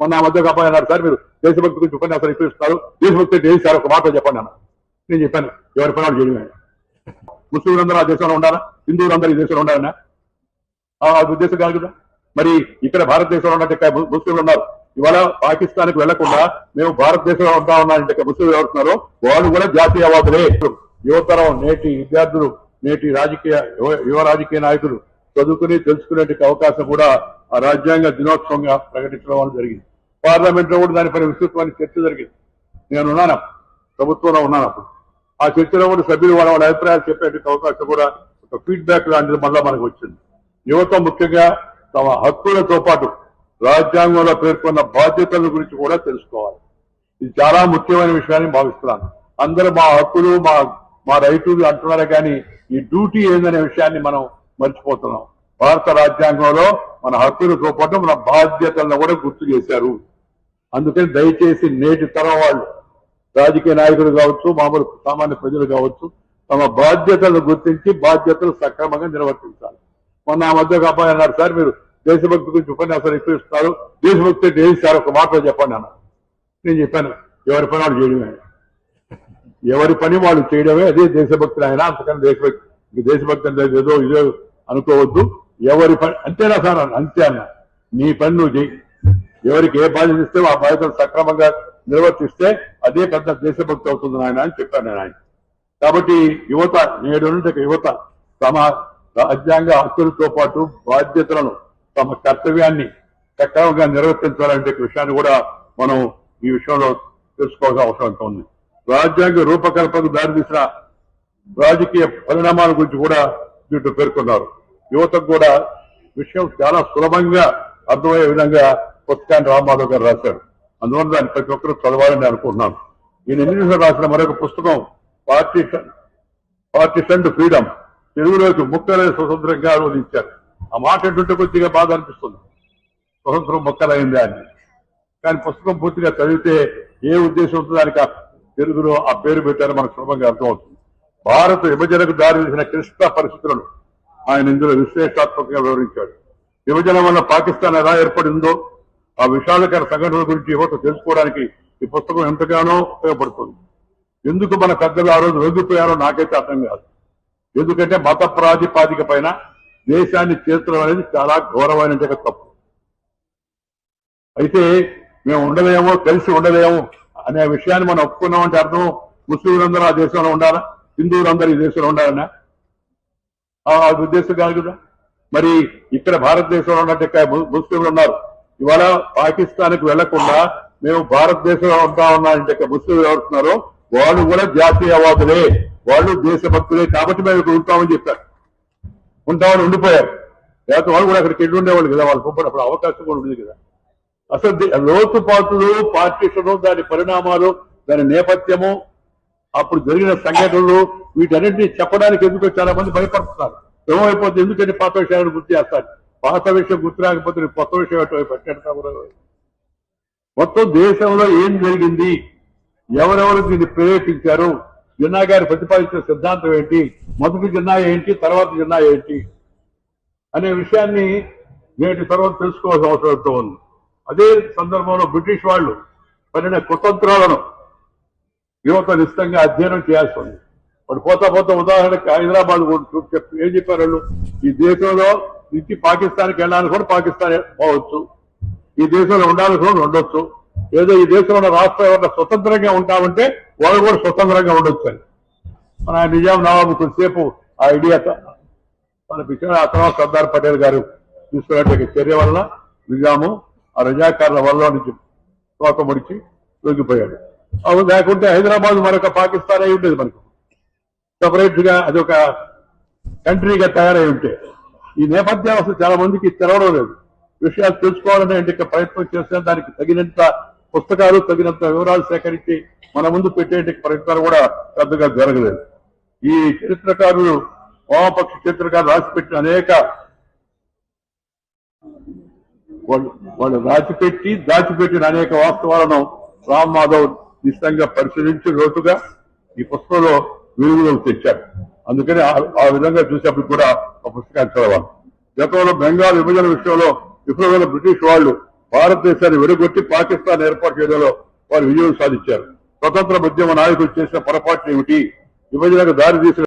మొన్న ఆ మధ్య అబ్బాయి అన్నారు, సార్ మీరు దేశభక్తి గురించి ఉపన్యాసాలు ఇప్పిస్తున్నారు, దేశభక్తి అంటే ఏది సార్ ఒక మాట చెప్పండి అన్న. నేను చెప్పాను, ఎవరి పని వాళ్ళు చేయడమే. ముస్లింలందరూ ఆ దేశంలో ఉండాలా, హిందువులందరూ ఈ దేశంలో ఉండాలన్నా అది ఉద్దేశం కాదు కదా. మరి ఇక్కడ భారతదేశంలో ఉన్నట్టు ముస్లింలు ఉన్నారు, ఇవాళ పాకిస్తాన్కి వెళ్లకుండా మేము భారతదేశంలో ఉంటా ఉన్నారంటే ముస్లింలు ఎవరుతున్నారో వాళ్ళు కూడా జాతీయవాదులే. యువతరం, నేటి విద్యార్థులు, నేటి యువ రాజకీయ నాయకులు చదువుకుని తెలుసుకునే అవకాశం కూడా ఆ రాజ్యాంగ దినోత్సవంగా ప్రకటించడం జరిగింది. పార్లమెంట్ లో కూడా దానిపైన విస్తృతమైన చర్చ జరిగింది. నేను ఉన్నాను, ప్రభుత్వంలో ఉన్నాను. అప్పుడు ఆ చర్చలో కూడా సభ్యులు వాళ్ళ అభిప్రాయాలు చెప్పే అవకాశం కూడా ఒక ఫీడ్బ్యాక్ లాంటిది మళ్ళా మనకు వచ్చింది. యువత ముఖ్యంగా తమ హక్కులతో పాటు రాజ్యాంగంలో పేర్కొన్న బాధ్యతల గురించి కూడా తెలుసుకోవాలి. ఇది చాలా ముఖ్యమైన విషయాన్ని భావిస్తున్నాను. అందరూ మా హక్కులు మా రైతులు అంటున్నారు, కానీ ఈ డ్యూటీ ఏందనే విషయాన్ని మనం మర్చిపోతున్నాం. భారత రాజ్యాంగంలో మన హక్కులతో పాటు మన బాధ్యతలను కూడా గుర్తు చేశారు. అందుకని దయచేసి నేటి తరం వాళ్ళు, రాజకీయ నాయకులు కావచ్చు, మామూలు సామాన్య ప్రజలు కావచ్చు, తమ బాధ్యతలను గుర్తించి బాధ్యతలు సక్రమంగా నిర్వర్తించాలి. మొన్న ఆ మధ్య అబ్బాయి అన్నారు, సార్ మీరు దేశభక్తి గురించి ఉపన్యాసాలు ఇప్పిస్తున్నారు, దేశభక్తి అంటే ఏది సార్ ఒక మాట చెప్పండి అన్న. నేను చెప్పాను, ఎవరి పని వాళ్ళు చేయడమే. ఎవరి పని వాళ్ళు చేయడమే అదే దేశభక్తి. ఆయన అంతకన్నా దేశభక్తి అంటే ఏదో ఇదో అనుకోవద్దు. ఎవరి పని అంతేనా సార్? అంతే అన్న. నీ పని నువ్వు చేయి. ఎవరికి ఏ బాధ్యత ఇస్తే ఆ బాధ్యతలు సక్రమంగా నిర్వర్తిస్తే అదే పెద్ద దేశభక్తి అవుతుంది ఆయన అని చెప్పాను నేను ఆయన. కాబట్టి యువత, నేడు యువత తమ రాజ్యాంగ హక్కులతో పాటు బాధ్యతలను, తమ కర్తవ్యాన్ని సక్రమంగా నిర్వర్తించాలంటే విషయాన్ని కూడా మనం ఈ విషయంలో తెలుసుకోవాల్సిన అవసరం ఉంది. రాజ్యాంగ రూపకల్పనకు దారితీసిన రాజకీయ పరిణామాల గురించి కూడా దీంట్లో పేర్కొన్నారు. యువతకు కూడా విషయం చాలా సులభంగా అర్థమయ్యే విధంగా పుస్తకాన్ని రామాధవ్ గారు రాశారు. అందువల్ల దాన్ని ప్రతి ఒక్కరూ చదవాలని అనుకుంటున్నాను. ఈయన ఇంగ్లీష్లో రాసిన మరొక పుస్తకం పార్టిషన్ టు ఫ్రీడమ్, తెలుగులోకి ముక్కలైన స్వతంత్రంగా అనువదించారు. ఆ మాట ఏంటంటే కొద్దిగా బాధ అనిపిస్తుంది, స్వతంత్రం ముక్కలైందా అని. కానీ పుస్తకం పూర్తిగా చదివితే ఏ ఉద్దేశంతో దానికి తెలుగులో ఆ పేరు పెట్టారో మనకు సులభంగా అర్థమవుతుంది. భారత విభజనకు దారితీసిన క్లిష్ట పరిస్థితులను ఆయన ఇందులో విశ్లేషణాత్మకంగా వివరించాడు. విభజన వల్ల పాకిస్తాన్ ఎలా ఏర్పడిందో ఆ విషాదకర సంఘటనల గురించి యువత తెలుసుకోవడానికి ఈ పుస్తకం ఎంతగానో ఉపయోగపడుతుంది. ఎందుకు మన పెద్దలు ఆ రోజు లొంగిపోయారో నాకైతే అర్థం కాదు. ఎందుకంటే మత ప్రాతిపాదిక పైన దేశాన్ని చేర్చడం అనేది చాలా ఘోరమైన తప్పు. అయితే మేము ఉండలేమో, కలిసి ఉండలేము అనే విషయాన్ని మనం ఒప్పుకున్నామంటే అర్థం ముస్లింలందరూ ఆ దేశంలో ఉండాలా, హిందువులందరూ ఈ దేశంలో ఉండాలన్నా అది ఉద్దేశం కాదు కదా. మరి ఇక్కడ భారతదేశంలో ఉన్నట్టు ముస్లింలు ఉన్నారు, ఇవాళ పాకిస్తాన్కి వెళ్లకుండా మేము భారతదేశంలో ఉంటా ఉన్నారంటే ముస్లింలు ఎవరుతున్నారో వాళ్ళు కూడా జాతీయవాదులే, వాళ్ళు దేశభక్తులే. కాబట్టి మేము ఇక్కడ ఉంటామని చెప్పారు, ఉంటామని ఉండిపోయారు. లేకపోతే వాళ్ళు కూడా అక్కడికి వెళ్ళి ఉండేవాళ్ళు కదా, వాళ్ళు పంపడం అవకాశం కూడా ఉంది కదా. అసలు లోతుపాతులు, పార్టీషను, దాని పరిణామాలు, దాని నేపథ్యము, అప్పుడు జరిగిన సంఘటనలు, వీటన్నింటినీ చెప్పడానికి ఎందుకో చాలా మంది భయపడుతున్నారు. ఏమైపోతే ఎందుకంటే పాత విషయాలను గుర్తు చేస్తారు. పాత విషయం గుర్తు రాకపోతే కొత్త విషయం పెట్టేటా కూడా. మొత్తం దేశంలో ఏం జరిగింది, ఎవరెవరు దీన్ని ప్రేరేపించారు, జిన్నా గారు ప్రతిపాదించిన సిద్ధాంతం ఏంటి, మొదటి జిన్నా ఏంటి, తర్వాత జిన్నా ఏంటి అనే విషయాన్ని నేటి తర్వాత తెలుసుకోవాల్సిన అవసరంతో ఉంది. అదే సందర్భంలో బ్రిటిష్ వాళ్ళు పడిన కుతంత్రాలను యువత నిశ్చితంగా అధ్యయనం చేయాల్సి ఉంది. వాడు పోతా ఉదాహరణకి హైదరాబాద్ ఏం చెప్పారు వాళ్ళు, ఈ దేశంలో నుంచి పాకిస్తాన్కి వెళ్ళాలనుకుని పాకిస్తాన్ పోవచ్చు, ఈ దేశంలో ఉండాలనుకుని ఉండొచ్చు, ఏదో ఈ దేశంలో ఉన్న రాష్ట్రం ఎవరైనా స్వతంత్రంగా ఉంటామంటే వాళ్ళు కూడా స్వతంత్రంగా ఉండొచ్చు అని మన నిజాం నవాబు కొద్దిసేపు ఆ ఐడియా మనకి ఆ తర్వాత సర్దార్ పటేల్ గారు తీసుకున్నట్టు చర్య వల్ల నిజాము ఆ రజాకారుల వల్ల నుంచి తోక ముడిచి లొంగిపోయాడు. అవి లేకుంటే హైదరాబాద్ మరొక పాకిస్తాన్ అయి ఉండేది, మనకు సపరేట్ గా అదొక కంట్రీగా తయారై ఉంటే. ఈ నేపథ్యం అసలు చాలా మందికి తెలవడం లేదు. విషయాలు తెలుసుకోవాలనే ప్రయత్నం చేస్తే దానికి తగినంత పుస్తకాలు, తగినంత వివరాలు సేకరించి మన ముందు పెట్టే ప్రయత్నాలు కూడా పెద్దగా జరగలేదు. ఈ చరిత్రకారులు, వామపక్ష చరిత్రకారులు రాసిపెట్టిన అనేక వాళ్ళు దాచిపెట్టిన అనేక వాస్తవాలను రామ్ మాధవ్ నిశ్చితంగా పరిశీలించి లోతుగా ఈ పుస్తకంలో వెలుగులోకి తెచ్చారు. అందుకని ఆ విధంగా చూసేప్పుడు కూడా ఆ పుస్తకాన్ని చదవాలి. గతంలో బెంగాల్ విభజన విషయంలో విఫలమైన బ్రిటిష్ వాళ్ళు భారతదేశాన్ని విడగొట్టి పాకిస్తాన్ ఏర్పాటు చేయడంలో వారు విజయం సాధించారు. స్వతంత్ర ఉద్యమ నాయకులు చేసిన పొరపాట్లు ఏమిటి? విభజనకు దారి తీసిన